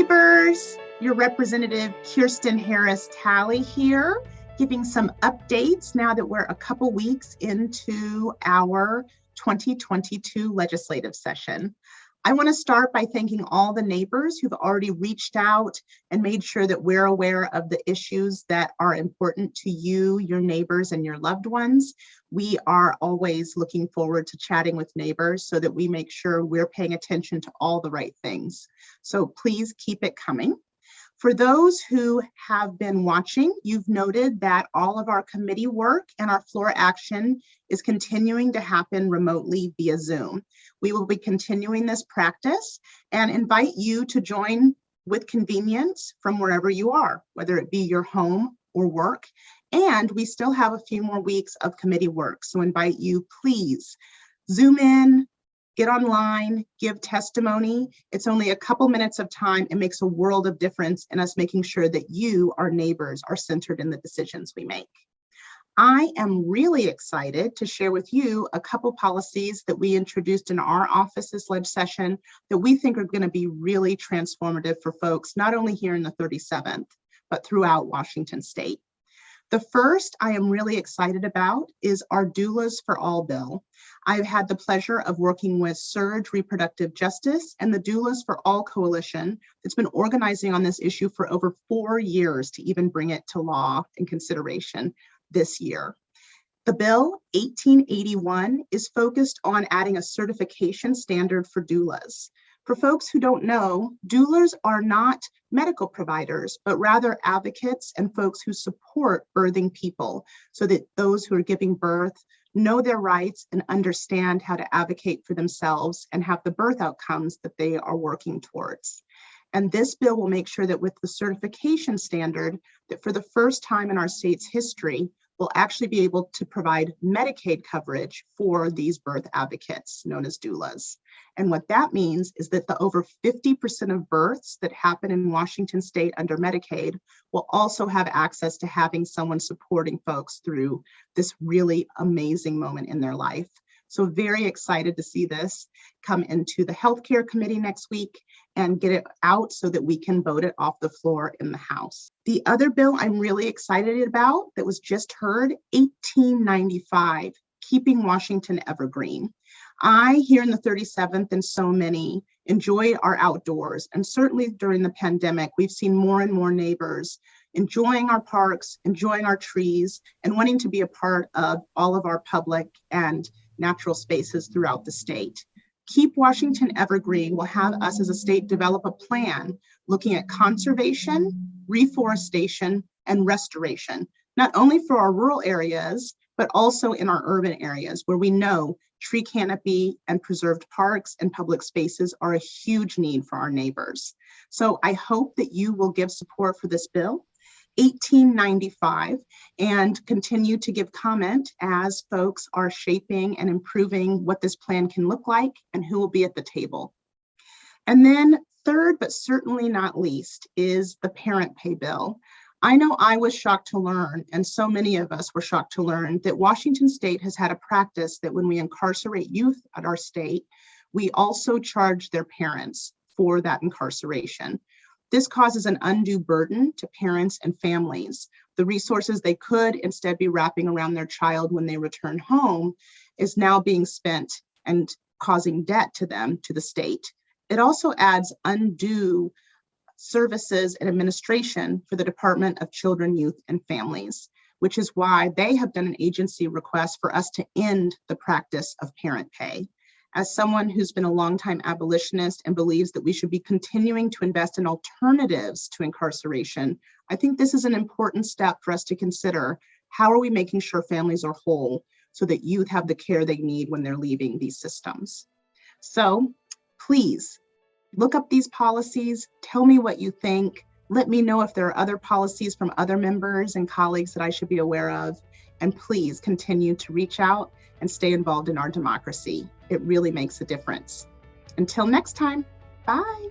neighbors, your representative Kirsten Harris-Talley here, giving some updates now that we're a couple weeks into our 2022 legislative session. I want to start by thanking all the neighbors who've already reached out and made sure that we're aware of the issues that are important to you, your neighbors, and your loved ones. We are always looking forward to chatting with neighbors so that we make sure we're paying attention to all the right things. So please keep it coming. For those who have been watching, you've noted that all of our committee work and our floor action is continuing to happen remotely via Zoom. We will be continuing this practice and invite you to join with convenience from wherever you are, whether it be your home or work. And we still have a few more weeks of committee work. So invite you, please Zoom in, get online, give testimony. It's only a couple minutes of time. It makes a world of difference in us making sure that you, our neighbors, are centered in the decisions we make. I am really excited to share with you a couple policies that we introduced in our office this ledge session that we think are going to be really transformative for folks, not only here in the 37th, but throughout Washington state. The first I am really excited about is our Doulas for All bill. I've had the pleasure of working with Surge Reproductive Justice and the Doulas for All Coalition that's been organizing on this issue for over 4 years to even bring it to law and consideration this year. The bill 1881 is focused on adding a certification standard for doulas. For folks who don't know, doulas are not medical providers, but rather advocates and folks who support birthing people so that those who are giving birth know their rights and understand how to advocate for themselves and have the birth outcomes that they are working towards. And this bill will make sure that with the certification standard, that for the first time in our state's history, we'll actually be able to provide Medicaid coverage for these birth advocates known as doulas. And what that means is that the over 50% of births that happen in Washington state under Medicaid will also have access to having someone supporting folks through this really amazing moment in their life. So very excited to see this come into the healthcare committee next week and get it out so that we can vote it off the floor in the House. The other bill I'm really excited about that was just heard, 1895, Keeping Washington Evergreen. I, here in the 37th and so many, enjoy our outdoors. And certainly during the pandemic, we've seen more and more neighbors enjoying our parks, enjoying our trees, and wanting to be a part of all of our public and natural spaces throughout the state. Keep Washington Evergreen will have us as a state develop a plan looking at conservation, reforestation, and restoration, not only for our rural areas, but also in our urban areas where we know tree canopy and preserved parks and public spaces are a huge need for our neighbors. So I hope that you will give support for this bill, 1895, and continue to give comment as folks are shaping and improving what this plan can look like and who will be at the table. And then third, but certainly not least, is the parent pay bill. I know I was shocked to learn, and so many of us were shocked to learn, that Washington state has had a practice that when we incarcerate youth at our state, we also charge their parents for that incarceration. This causes an undue burden to parents and families. The resources they could instead be wrapping around their child when they return home is now being spent and causing debt to them, to the state. It also adds undue services and administration for the Department of Children, Youth, and Families, which is why they have done an agency request for us to end the practice of parent pay. As someone who's been a longtime abolitionist and believes that we should be continuing to invest in alternatives to incarceration, I think this is an important step for us to consider. How are we making sure families are whole so that youth have the care they need when they're leaving these systems? So please look up these policies, tell me what you think, let me know if there are other policies from other members and colleagues that I should be aware of, and please continue to reach out and stay involved in our democracy. It really makes a difference. Until next time, bye.